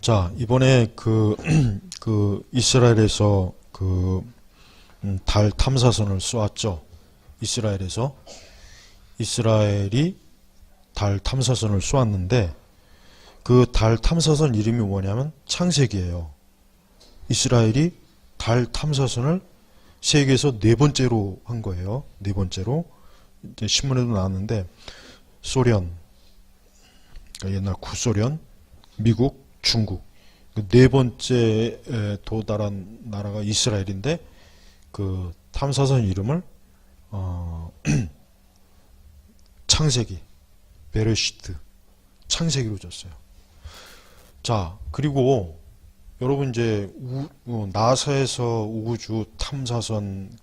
자, 이번에 이스라엘에서 달 탐사선을 쏘았죠. 이스라엘이 달 탐사선을 쏘았는데 그 달 탐사선 이름이 뭐냐면 창세기예요. 이스라엘이 달 탐사선을 세계에서 네 번째로 한 거예요. 네 번째로. 이제 신문에도 나왔는데 소련, 그러니까 옛날 구소련, 미국, 중국 그 네 번째 도달한 나라가 이스라엘인데 그 탐사선 이름을 창세기, 베레시트, 창세기로 줬어요. 자, 그리고 여러분 이제 나사에서 우주 탐사선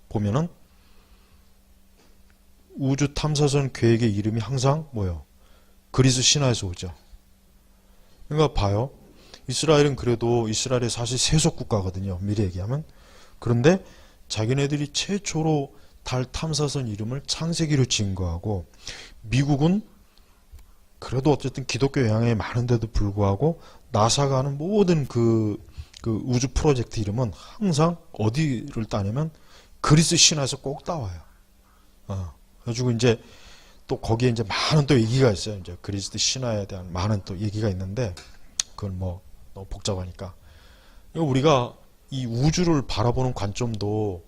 보면은 우주 탐사선 계획의 이름이 항상 뭐요? 그리스 신화에서 오죠. 그러니까 봐요. 이스라엘은 그래도 이스라엘이 사실 세속 국가거든요. 미리 얘기하면. 그런데 자기네들이 최초로 달 탐사선 이름을 창세기로 지은 거하고 미국은 그래도 어쨌든 기독교 영향이 많은데도 불구하고 나사가 하는 모든 그 우주 프로젝트 이름은 항상 어디를 따냐면 그리스 신화에서 꼭 따와요. 그래가지고 이제 또 거기에 이제 많은 또 얘기가 있어요. 이제 그리스 신화에 대한 많은 또 얘기가 있는데 그건 뭐 너무 복잡하니까. 우리가 이 우주를 바라보는 관점도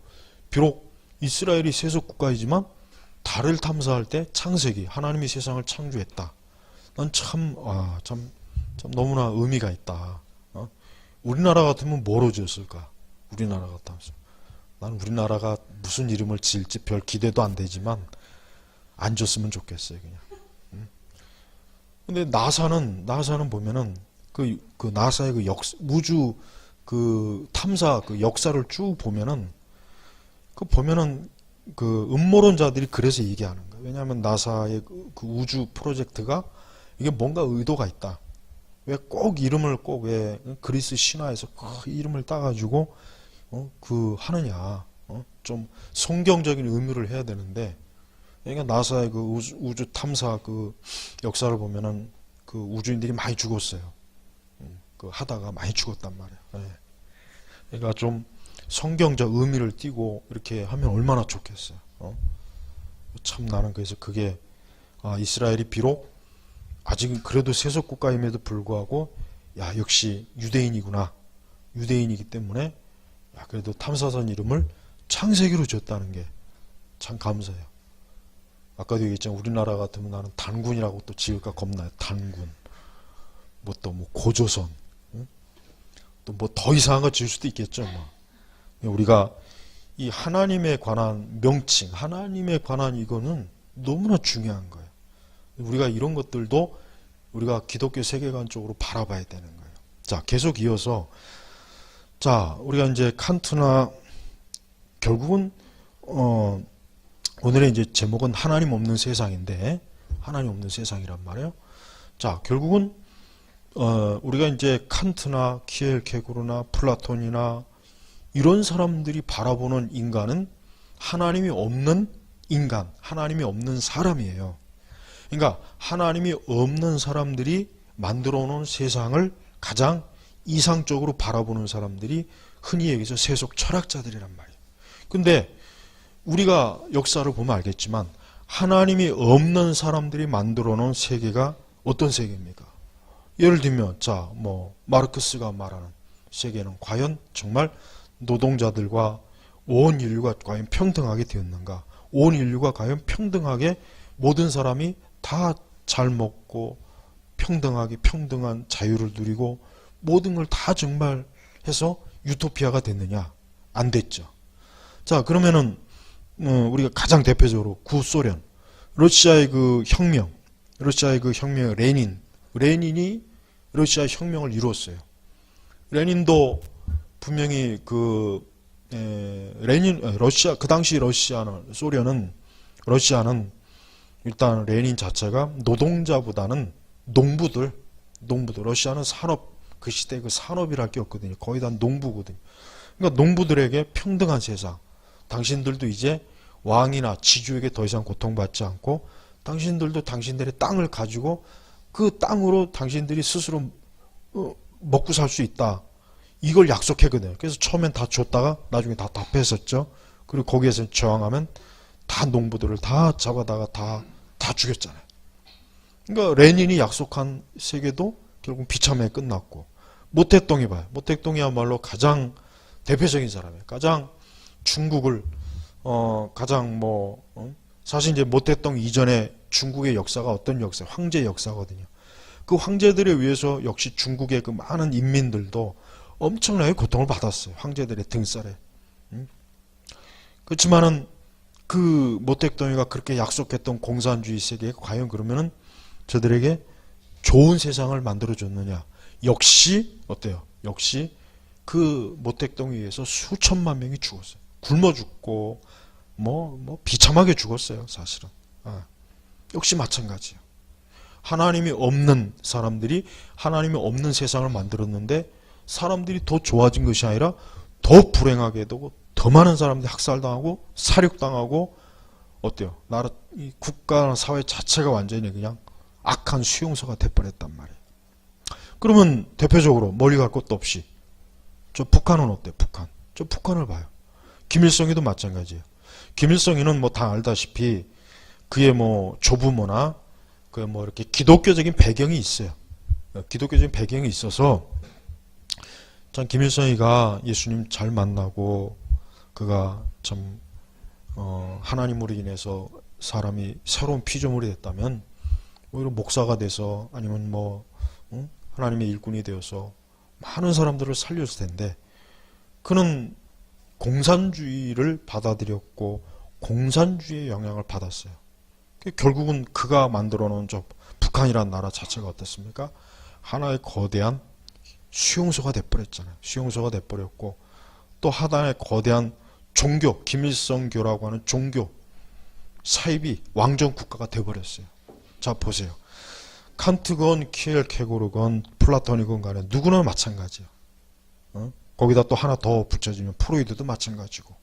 비록 이스라엘이 세속 국가이지만 달을 탐사할 때 창세기, 하나님이 세상을 창조했다. 난 참 너무나 의미가 있다. 우리나라 같으면 뭐로 지었을까? 우리나라 같다면서. 난 우리나라가 무슨 이름을 지을지 별 기대도 안 되지만 안 줬으면 좋겠어요, 그냥. 근데 나사는 보면은 그 나사의 우주 탐사 역사를 쭉 보면은 보면은 음모론자들이 그래서 얘기하는 거예요. 왜냐하면 나사의 그 우주 프로젝트가 이게 뭔가 의도가 있다. 왜 꼭 이름을 왜 그리스 신화에서 그 이름을 따가지고 하느냐? 좀 성경적인 의미를 해야 되는데. 그러니까 나사의 우주 탐사 역사를 보면은 우주인들이 많이 죽었어요. 하다가 많이 죽었단 말이에요. 네. 그러니까 좀 성경적 의미를 띠고 이렇게 하면 얼마나 좋겠어요. 참 나는 그래서 그게 이스라엘이 비록 아직은 그래도 세속 국가임에도 불구하고 역시 유대인이구나. 유대인이기 때문에 그래도 탐사선 이름을 창세기로 줬다는 게 참 감사해요. 아까도 얘기했지만 우리나라 같으면 나는 단군이라고 또 지을까 겁나요. 단군. 또 고조선. 또 더 이상한 거 지을 수도 있겠죠. 우리가 이 하나님에 관한 명칭, 하나님에 관한 이거는 너무나 중요한 거예요. 우리가 이런 것들도 우리가 기독교 세계관 쪽으로 바라봐야 되는 거예요. 자, 계속 이어서 우리가 이제 칸트나 결국은 오늘의 이제 제목은 하나님 없는 세상인데 하나님 없는 세상이란 말이에요. 자, 결국은 우리가 이제 칸트나 키엘케고르나 플라톤이나 이런 사람들이 바라보는 인간은 하나님이 없는 인간, 하나님이 없는 사람이에요. 그러니까 하나님이 없는 사람들이 만들어 놓은 세상을 가장 이상적으로 바라보는 사람들이 흔히 얘기해서 세속 철학자들이란 말이에요. 근데 우리가 역사를 보면 알겠지만 하나님이 없는 사람들이 만들어 놓은 세계가 어떤 세계입니까? 예를 들면 마르크스가 말하는 세계는 과연 정말 노동자들과 온 인류가 과연 평등하게 되었는가? 온 인류가 과연 평등하게 모든 사람이 다 잘 먹고 평등하게 평등한 자유를 누리고 모든 걸 다 정말 해서 유토피아가 됐느냐? 안 됐죠. 자, 그러면은 우리가 가장 대표적으로 구소련, 러시아의 혁명, 레닌이 러시아의 혁명을 이루었어요. 레닌도 분명히 그 당시 러시아는 일단 레닌 자체가 노동자보다는 농부들, 러시아는 그 시대 산업이랄 게 없거든요. 거의 다 농부거든요. 그러니까 농부들에게 평등한 세상, 당신들도 이제 왕이나 지주에게 더 이상 고통받지 않고 당신들도 당신들의 땅을 가지고 그 땅으로 당신들이 스스로 먹고 살 수 있다. 이걸 약속했거든요. 그래서 처음엔 다 줬다가 나중에 다 뺏었죠. 그리고 거기에서 저항하면 다 농부들을 다 잡아다가 다 죽였잖아요. 그러니까 레닌이 약속한 세계도 결국 비참하게 끝났고, 모택동이 봐요. 모택동이야말로 가장 대표적인 사람이에요. 가장 중국을 가장 사실 이제 모택동 이전에 중국의 역사가 어떤 역사? 황제 역사거든요. 그 황제들에 의해서 역시 중국의 그 많은 인민들도 엄청나게 고통을 받았어요. 황제들의 등살에. 그렇지만은 그 모택동이가 그렇게 약속했던 공산주의 세계에 과연 그러면은 저들에게 좋은 세상을 만들어줬느냐? 역시 어때요? 역시 그 모택동에 의해서 수천만 명이 죽었어요. 굶어 죽고 비참하게 죽었어요. 사실은. 역시 마찬가지예요. 하나님이 없는 사람들이 하나님이 없는 세상을 만들었는데 사람들이 더 좋아진 것이 아니라 더 불행하게 되고 더 많은 사람들이 학살당하고 사륙당하고 어때요? 나라, 이 국가나 사회 자체가 완전히 그냥 악한 수용소가 돼버렸단 말이에요. 그러면 대표적으로 멀리 갈 것도 없이 저 북한은 어때요? 북한. 저 북한을 봐요. 김일성이도 마찬가지예요. 김일성이는 다 알다시피 그의 조부모나 그의 이렇게 기독교적인 배경이 있어요. 기독교적인 배경이 있어서 참 김일성이가 예수님 잘 만나고 그가 참 하나님으로 인해서 사람이 새로운 피조물이 됐다면 오히려 목사가 돼서 아니면 하나님의 일꾼이 되어서 많은 사람들을 살렸을 텐데 그는 공산주의를 받아들였고 공산주의의 영향을 받았어요. 결국은 그가 만들어 놓은 저 북한이라는 나라 자체가 어떻습니까? 하나의 거대한 수용소가 돼버렸잖아요. 수용소가 돼버렸고 또 하나의 거대한 종교, 김일성교라고 하는 종교 사입이 왕정 국가가 돼버렸어요. 자 보세요. 칸트건 키엘케고르건 플라토니건 간에 누구나 마찬가지예요. 거기다 또 하나 더 붙여주면 프로이드도 마찬가지고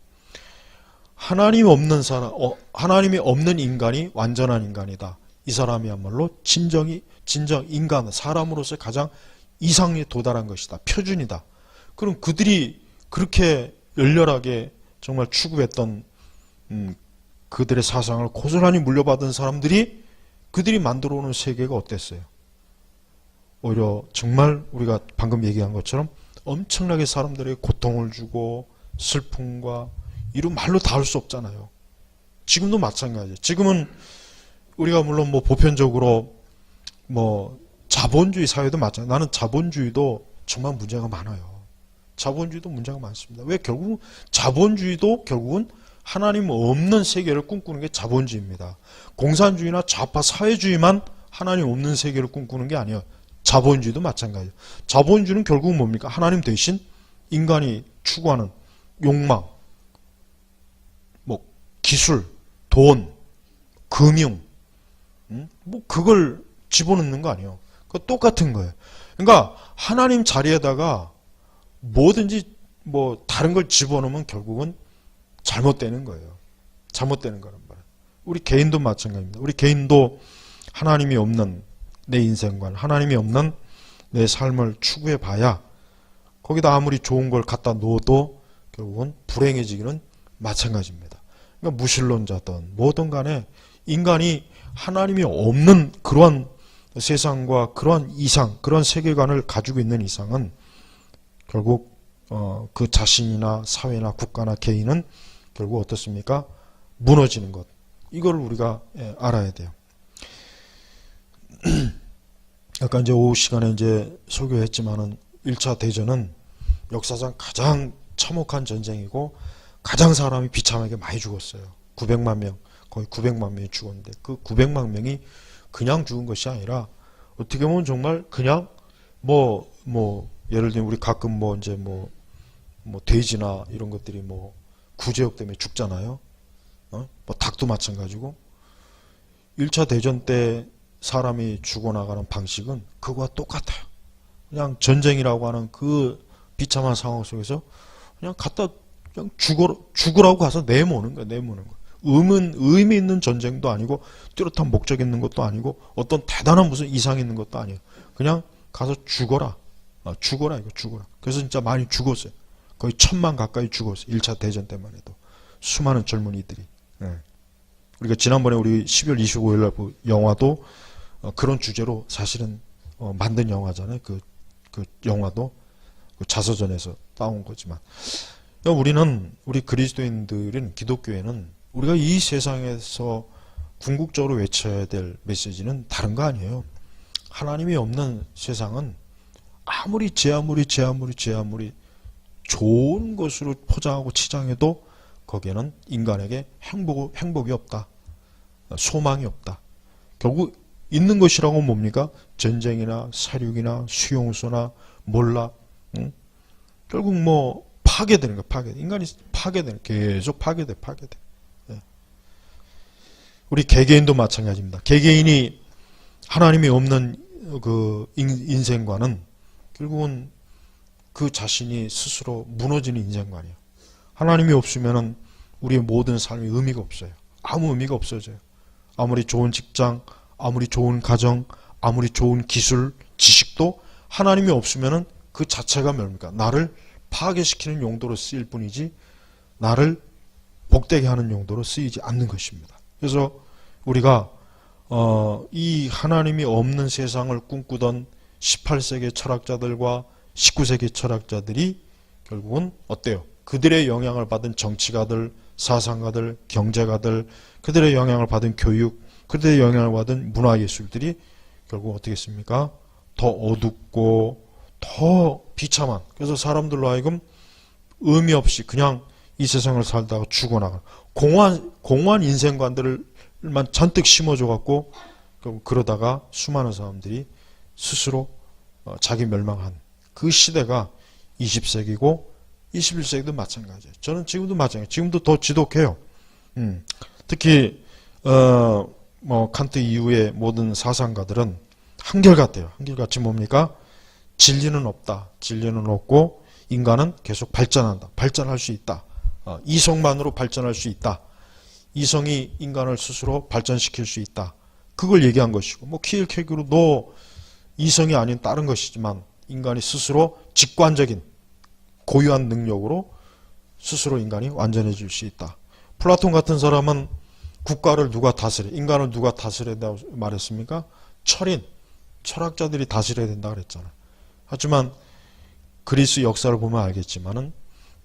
하나님이 없는 사람, 하나님이 없는 인간이 완전한 인간이다. 이 사람이야말로 진정 인간, 사람으로서 가장 이상에 도달한 것이다. 표준이다. 그럼 그들이 그렇게 열렬하게 정말 추구했던 그들의 사상을 고스란히 물려받은 사람들이 그들이 만들어 오는 세계가 어땠어요? 오히려 정말 우리가 방금 얘기한 것처럼 엄청나게 사람들에게 고통을 주고 슬픔과 이런 말로 다 할 수 없잖아요. 지금도 마찬가지예요. 지금은 우리가 물론 보편적으로 자본주의 사회도 마찬가지예요. 나는 자본주의도 정말 문제가 많아요. 자본주의도 문제가 많습니다. 왜? 결국 자본주의도 결국은 하나님 없는 세계를 꿈꾸는 게 자본주의입니다. 공산주의나 좌파 사회주의만 하나님 없는 세계를 꿈꾸는 게 아니에요. 자본주의도 마찬가지예요. 자본주의는 결국은 뭡니까? 하나님 대신 인간이 추구하는 욕망, 기술, 돈, 금융, 그걸 집어넣는 거 아니에요. 그거 똑같은 거예요. 그러니까 하나님 자리에다가 뭐든지 다른 걸 집어넣으면 결국은 잘못되는 거예요. 잘못되는 거란 말이에요. 우리 개인도 마찬가지입니다. 우리 개인도 하나님이 없는 내 인생관, 하나님이 없는 내 삶을 추구해 봐야 거기다 아무리 좋은 걸 갖다 놓아도 결국은 불행해지기는 마찬가지입니다. 그러니까 무신론자든 뭐든 간에 인간이 하나님이 없는 그러한 세상과 그러한 이상, 그런 세계관을 가지고 있는 이상은 결국 그 자신이나 사회나 국가나 개인은 결국 어떻습니까? 무너지는 것. 이걸 우리가 알아야 돼요. 아까 이제 오후 시간에 이제 설교했지만은 1차 대전은 역사상 가장 참혹한 전쟁이고 가장 사람이 비참하게 많이 죽었어요. 900만 명, 거의 900만 명이 죽었는데 그 900만 명이 그냥 죽은 것이 아니라 어떻게 보면 정말 그냥 예를 들면 우리 가끔 이제 돼지나 이런 것들이 구제역 때문에 죽잖아요. 닭도 마찬가지고 1차 대전 때 사람이 죽어나가는 방식은 그거와 똑같아요. 그냥 전쟁이라고 하는 그 비참한 상황 속에서 그냥 죽으라고 가서 내모는 거야, 내모는 거. 의미 있는 전쟁도 아니고 뚜렷한 목적 있는 것도 아니고 어떤 대단한 무슨 이상 있는 것도 아니에요. 그냥 가서 죽어라. 죽어라 이거 죽어라. 그래서 진짜 많이 죽었어요. 거의 1000만 가까이 죽었어요. 1차 대전 때만 해도. 수많은 젊은이들이. 예. 우리가 지난번에 우리 12월 25일 날 그 영화도 그런 주제로 사실은 만든 영화잖아요. 그 영화도 그 자서전에서 따온 거지만 우리 그리스도인들은 기독교회는 우리가 이 세상에서 궁극적으로 외쳐야 될 메시지는 다른 거 아니에요. 하나님이 없는 세상은 아무리 좋은 것으로 포장하고 치장해도 거기에는 인간에게 행복이 없다. 소망이 없다. 결국 있는 것이라고 뭡니까? 전쟁이나 사륙이나 수용소나 몰락. 결국 뭐 파괴되는 거야. 인간이 계속 파괴돼. 예. 우리 개개인도 마찬가지입니다. 개개인이 하나님이 없는 그 인생관은 결국은 그 자신이 스스로 무너지는 인생관이에요. 하나님이 없으면은 우리의 모든 삶이 의미가 없어요. 아무 의미가 없어져요. 아무리 좋은 직장, 아무리 좋은 가정, 아무리 좋은 기술, 지식도 하나님이 없으면은 그 자체가 뭡니까? 나를 파괴시키는 용도로 쓰일 뿐이지 나를 복되게 하는 용도로 쓰이지 않는 것입니다. 그래서 우리가 이 하나님이 없는 세상을 꿈꾸던 18세기 철학자들과 19세기 철학자들이 결국은 어때요? 그들의 영향을 받은 정치가들, 사상가들, 경제가들, 그들의 영향을 받은 교육, 그들의 영향을 받은 문화예술들이 결국 어떻게 했습니까? 더 어둡고 더 비참한, 그래서 사람들로 하여금 의미 없이 그냥 이 세상을 살다가 죽어나가는 공허한 인생관들만 잔뜩 심어줘갖고 그러다가 수많은 사람들이 스스로 자기 멸망한 그 시대가 20세기고 21세기도 마찬가지예요. 저는 지금도 마찬가지예요. 지금도 더 지독해요. 특히 뭐 칸트 이후의 모든 사상가들은 한결같아요. 한결같이 뭡니까? 진리는 없다. 진리는 없고 인간은 계속 발전한다. 발전할 수 있다. 이성만으로 발전할 수 있다. 이성이 인간을 스스로 발전시킬 수 있다. 그걸 얘기한 것이고, 뭐 키엘케고르도 이성이 아닌 다른 것이지만 인간이 스스로 직관적인 고유한 능력으로 스스로 인간이 완전해질 수 있다. 플라톤 같은 사람은 국가를 누가 다스려, 인간을 누가 다스려야 된다고 말했습니까? 철학자들이 다스려야 된다 그랬잖아요. 하지만 그리스 역사를 보면 알겠지만은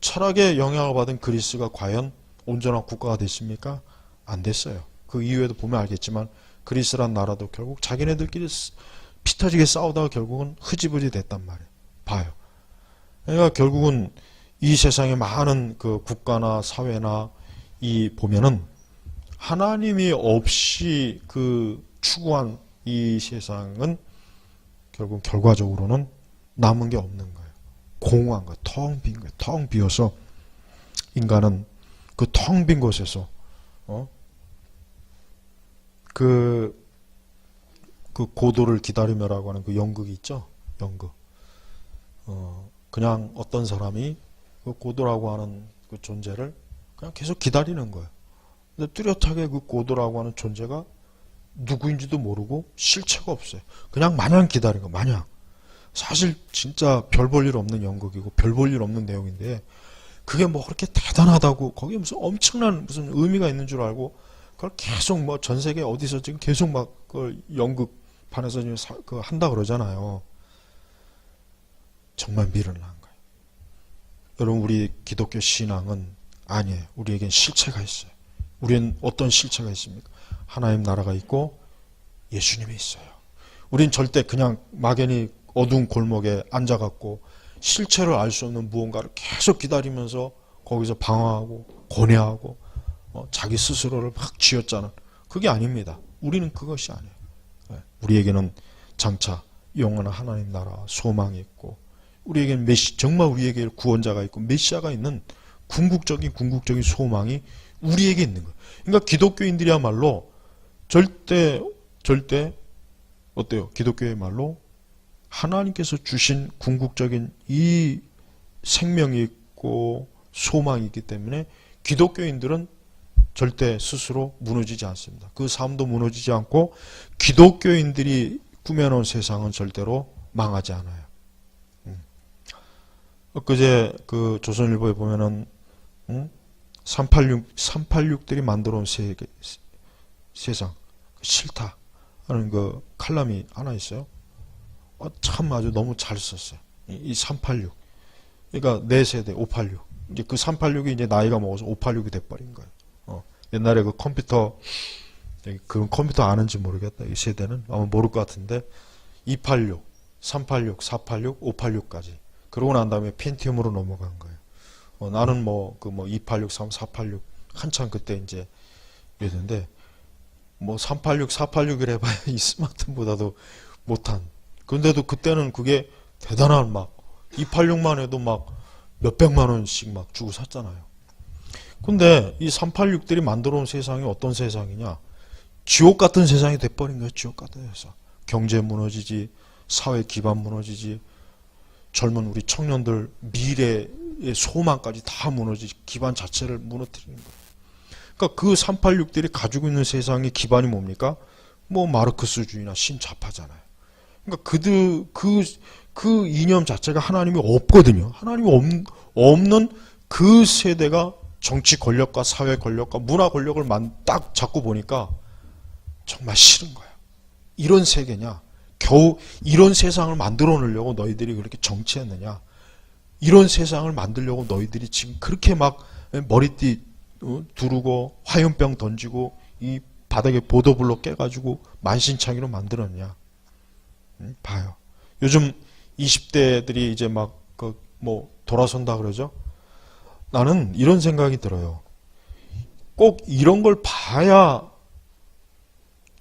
철학의 영향을 받은 그리스가 과연 온전한 국가가 됐습니까? 안 됐어요. 그 이후에도 보면 알겠지만 그리스란 나라도 결국 자기네들끼리 피 터지게 싸우다가 결국은 흐지부지 됐단 말이에요. 봐요. 그러니까 결국은 이 세상에 많은 그 국가나 사회나 이 보면은 하나님이 없이 그 추구한 이 세상은 결국 결과적으로는 남은 게 없는 거예요. 공허한 거예요. 텅 빈 거예요. 텅 비어서 인간은 그 텅 빈 곳에서 그 고도를 기다리며라고 하는 그 연극이 있죠. 연극. 그냥 어떤 사람이 그 고도라고 하는 그 존재를 그냥 계속 기다리는 거예요. 근데 뚜렷하게 그 고도라고 하는 존재가 누구인지도 모르고 실체가 없어요. 그냥 마냥 기다린 거, 마냥. 사실 진짜 별 볼 일 없는 연극이고 별 볼 일 없는 내용인데 그게 뭐 그렇게 대단하다고 거기에 무슨 엄청난 무슨 의미가 있는 줄 알고 그걸 계속 뭐 전 세계 어디서 지금 계속 막 그 연극판에서 지금 한다 그러잖아요. 정말 미련한 거예요. 여러분, 우리 기독교 신앙은 아니에요. 우리에겐 실체가 있어요. 우리는 어떤 실체가 있습니까? 하나님 나라가 있고 예수님이 있어요. 우린 절대 그냥 막연히 어두운 골목에 앉아갖고 실체를 알 수 없는 무언가를 계속 기다리면서 거기서 방황하고 고뇌하고 자기 스스로를 막 쥐어짜는 그게 아닙니다. 우리는 그것이 아니에요. 우리에게는 장차 영원한 하나님 나라 소망이 있고 우리에게는 정말 우리에게 구원자가 있고 메시아가 있는 궁극적인 소망이 우리에게 있는 거예요. 그러니까 기독교인들이야말로 절대 어때요? 기독교의 말로 하나님께서 주신 궁극적인 이 생명이 있고 소망이 있기 때문에 기독교인들은 절대 스스로 무너지지 않습니다. 그 삶도 무너지지 않고 기독교인들이 꾸며놓은 세상은 절대로 망하지 않아요. 엊그제 그 조선일보에 보면은 386들이 만들어 온 세상 싫다 하는 그 칼럼이 하나 있어요. 참 아주 너무 잘 썼어요. 이 386. 그러니까 내 세대 586. 이제 그 386이 이제 나이가 먹어서 586이 돼버린 거예요. 옛날에 그 컴퓨터 아는지 모르겠다. 이 세대는 아마 모를 것 같은데 286, 386, 486, 586까지. 그러고 난 다음에 펜티움으로 넘어간 거예요. 나는 286, 3, 486 한참 그때 이제 이랬는데 386, 486을 해봐야 이 스마트폰보다도 못한. 근데도 그때는 그게 대단한 286만 해도 몇백만 원씩 주고 샀잖아요. 근데 이 386들이 만들어 온 세상이 어떤 세상이냐? 지옥 같은 세상이 돼버린 거예요. 지옥 같은 세상. 경제 무너지지, 사회 기반 무너지지, 젊은 우리 청년들 미래의 소망까지 다 무너지지, 기반 자체를 무너뜨리는 거예요. 그러니까 그 386들이 가지고 있는 세상의 기반이 뭡니까? 마르크스주의나 신자파잖아요. 그러니까 그 이념 자체가 하나님이 없거든요. 하나님이 없는 그 세대가 정치 권력과 사회 권력과 문화 권력을 딱 잡고 보니까 정말 싫은 거예요. 이런 세계냐? 겨우 이런 세상을 만들어 놓으려고 너희들이 그렇게 정치했느냐? 이런 세상을 만들려고 너희들이 지금 그렇게 머리띠 두르고 화염병 던지고 이 바닥에 보도블록 깨가지고 만신창이로 만들었냐? 봐요. 요즘 20대들이 이제 돌아선다 그러죠? 나는 이런 생각이 들어요. 꼭 이런 걸 봐야,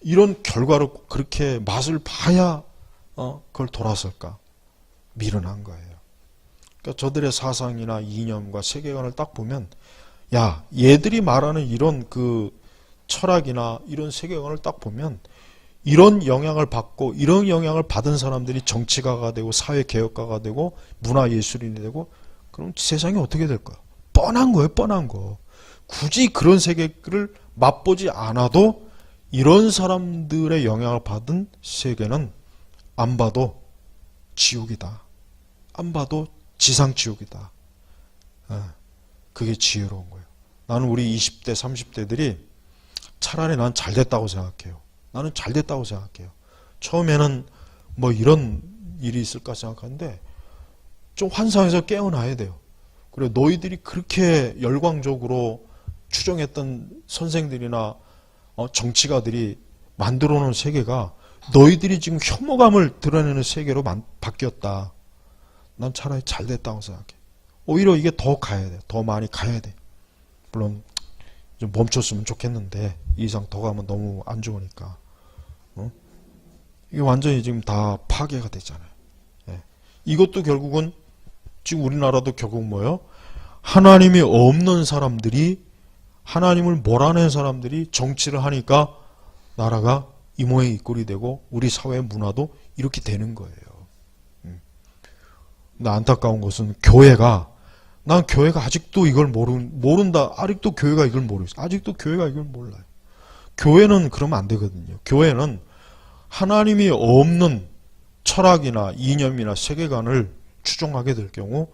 이런 결과를 그렇게 맛을 봐야 그걸 돌아설까? 미련한 거예요. 그러니까 저들의 사상이나 이념과 세계관을 딱 보면 야, 얘들이 말하는 이런 그 철학이나 이런 세계관을 딱 보면 이런 영향을 받고 이런 영향을 받은 사람들이 정치가가 되고 사회개혁가가 되고 문화예술인이 되고 그럼 세상이 어떻게 될까요? 뻔한 거예요. 뻔한 거. 굳이 그런 세계를 맛보지 않아도 이런 사람들의 영향을 받은 세계는 안 봐도 지옥이다. 안 봐도 지상지옥이다. 그게 지혜로운 거예요. 나는 우리 20대, 30대들이 차라리 난 잘됐다고 생각해요. 나는 잘됐다고 생각해요. 처음에는 이런 일이 있을까 생각하는데 좀 환상에서 깨어나야 돼요. 그래 너희들이 그렇게 열광적으로 추정했던 선생들이나 정치가들이 만들어 놓은 세계가 너희들이 지금 혐오감을 드러내는 세계로 바뀌었다. 난 차라리 잘됐다고 생각해. 오히려 이게 더 가야 돼. 더 많이 가야 돼. 물론 좀 멈췄으면 좋겠는데 이 이상 더 가면 너무 안 좋으니까. 이게 완전히 지금 다 파괴가 됐잖아요. 예. 이것도 결국은 지금 우리나라도 결국 뭐예요? 하나님이 없는 사람들이, 하나님을 몰아낸 사람들이 정치를 하니까 나라가 이 모양 이 꼴이 되고 우리 사회 문화도 이렇게 되는 거예요. 근데 안타까운 것은 난 교회가 아직도 이걸 모른다. 아직도 교회가 이걸 모르겠어. 아직도 교회가 이걸 몰라요. 교회는 그러면 안 되거든요. 교회는 하나님이 없는 철학이나 이념이나 세계관을 추종하게 될 경우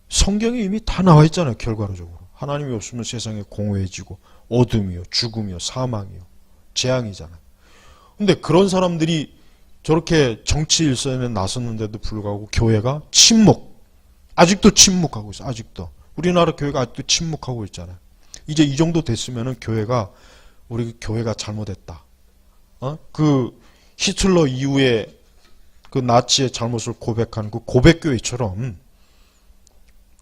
성경에 이미 다 나와 있잖아요. 결과적으로. 하나님이 없으면 세상에 공허해지고 어둠이요, 죽음이요, 사망이요, 재앙이잖아요. 근데 그런 사람들이 저렇게 정치 일선에 나섰는데도 불구하고 교회가 아직도 침묵하고 있어요. 아직도. 우리나라 교회가 아직도 침묵하고 있잖아요. 이제 이 정도 됐으면은 우리 교회가 잘못했다. 그 히틀러 이후에 그 나치의 잘못을 고백한 그 고백교회처럼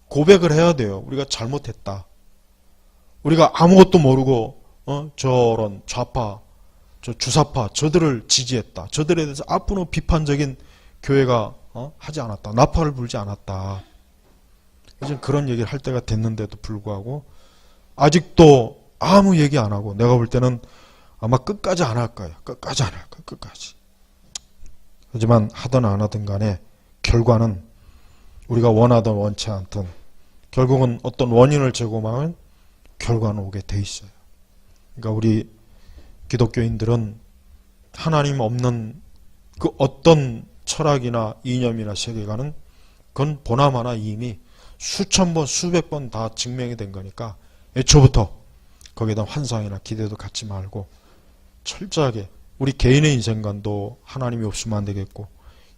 고백을 해야 돼요. 우리가 잘못했다. 우리가 아무것도 모르고 저런 좌파, 주사파 저들을 지지했다. 저들에 대해서 앞으로 비판적인 교회가 하지 않았다. 나팔을 불지 않았다. 이제 그런 얘기를 할 때가 됐는데도 불구하고 아직도 아무 얘기 안 하고 내가 볼 때는 아마 끝까지 안 할 거예요. 끝까지 안 할 거예요. 끝까지. 하지만 하든 안 하든 간에 결과는 우리가 원하든 원치 않든 결국은 어떤 원인을 제공하면 결과는 오게 돼 있어요. 그러니까 우리 기독교인들은 하나님 없는 그 어떤 철학이나 이념이나 세계관은 그건 보나마나 이미 수천 번, 수백 번 다 증명이 된 거니까 애초부터 거기에다 환상이나 기대도 갖지 말고 철저하게 우리 개인의 인생관도 하나님이 없으면 안 되겠고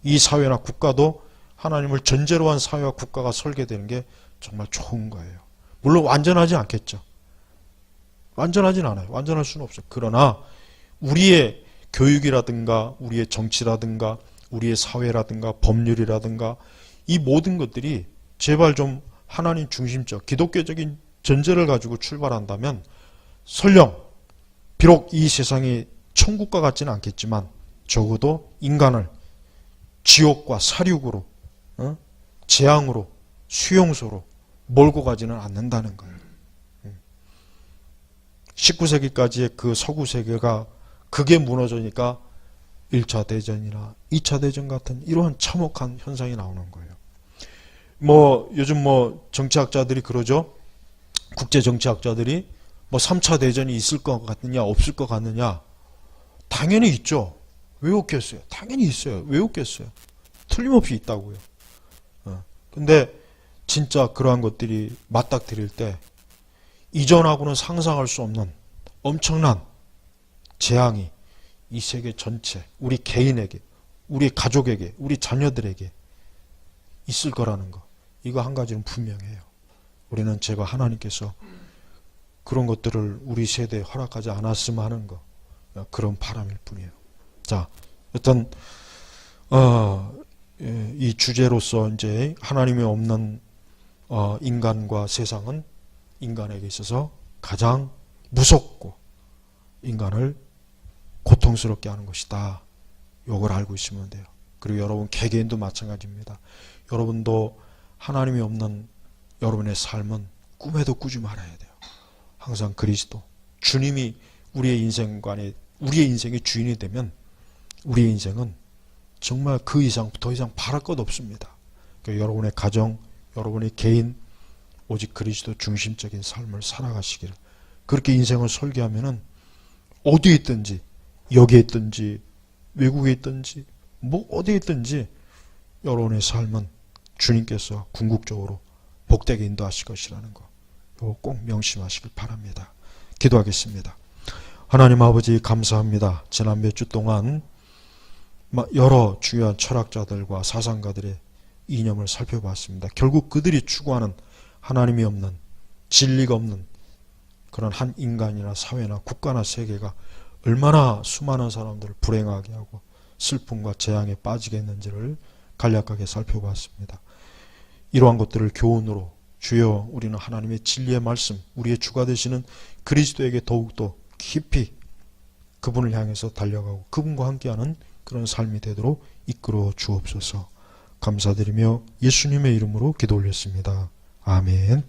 이 사회나 국가도 하나님을 전제로 한 사회와 국가가 설계되는 게 정말 좋은 거예요. 물론 완전하지 않겠죠. 완전하진 않아요. 완전할 수는 없어요. 그러나 우리의 교육이라든가 우리의 정치라든가 우리의 사회라든가 법률이라든가 이 모든 것들이 제발 좀 하나님 중심적 기독교적인 전제를 가지고 출발한다면 설령 비록 이 세상이 천국과 같지는 않겠지만 적어도 인간을 지옥과 사륙으로 재앙으로 수용소로 몰고 가지는 않는다는 거예요. 19세기까지의 그 서구 세계가 그게 무너지니까 1차 대전이나 2차 대전 같은 이러한 참혹한 현상이 나오는 거예요. 요즘 정치학자들이 그러죠. 국제 정치학자들이 3차 대전이 있을 것 같느냐 없을 것 같느냐. 당연히 있죠. 왜 없겠어요? 당연히 있어요. 왜 없겠어요? 틀림없이 있다고요. 근데 진짜 그러한 것들이 맞닥뜨릴 때 이전하고는 상상할 수 없는 엄청난 재앙이 이 세계 전체, 우리 개인에게, 우리 가족에게, 우리 자녀들에게 있을 거라는 거. 이거 한 가지는 분명해요. 우리는 제발 하나님께서 그런 것들을 우리 세대에 허락하지 않았으면 하는 거. 그런 바람일 뿐이에요. 자, 일단 이 주제로서 이제 하나님이 없는 인간과 세상은 인간에게 있어서 가장 무섭고 인간을 고통스럽게 하는 것이다. 이걸 알고 있으면 돼요. 그리고 여러분 개개인도 마찬가지입니다. 여러분도 하나님이 없는 여러분의 삶은 꿈에도 꾸지 말아야 돼요. 항상 그리스도, 주님이 우리의 인생의 주인이 되면 우리의 인생은 정말 그 이상 더 이상 바랄 것 없습니다. 그러니까 여러분의 가정, 여러분의 개인 오직 그리스도 중심적인 삶을 살아가시기를. 그렇게 인생을 설계하면은 어디에 있든지 여기에 있든지 외국에 있든지 어디에 있든지 여러분의 삶은 주님께서 궁극적으로 복되게 인도하실 것이라는 거. 이거 꼭 명심하시길 바랍니다. 기도하겠습니다. 하나님 아버지 감사합니다. 지난 몇 주 동안 여러 중요한 철학자들과 사상가들의 이념을 살펴봤습니다. 결국 그들이 추구하는 하나님이 없는 진리가 없는 그런 한 인간이나 사회나 국가나 세계가 얼마나 수많은 사람들을 불행하게 하고 슬픔과 재앙에 빠지게 했는지를 간략하게 살펴봤습니다. 이러한 것들을 교훈으로 주여 우리는 하나님의 진리의 말씀, 우리의 주가 되시는 그리스도에게 더욱더 깊이 그분을 향해서 달려가고 그분과 함께하는 그런 삶이 되도록 이끌어 주옵소서. 감사드리며 예수님의 이름으로 기도 올렸습니다. 아멘.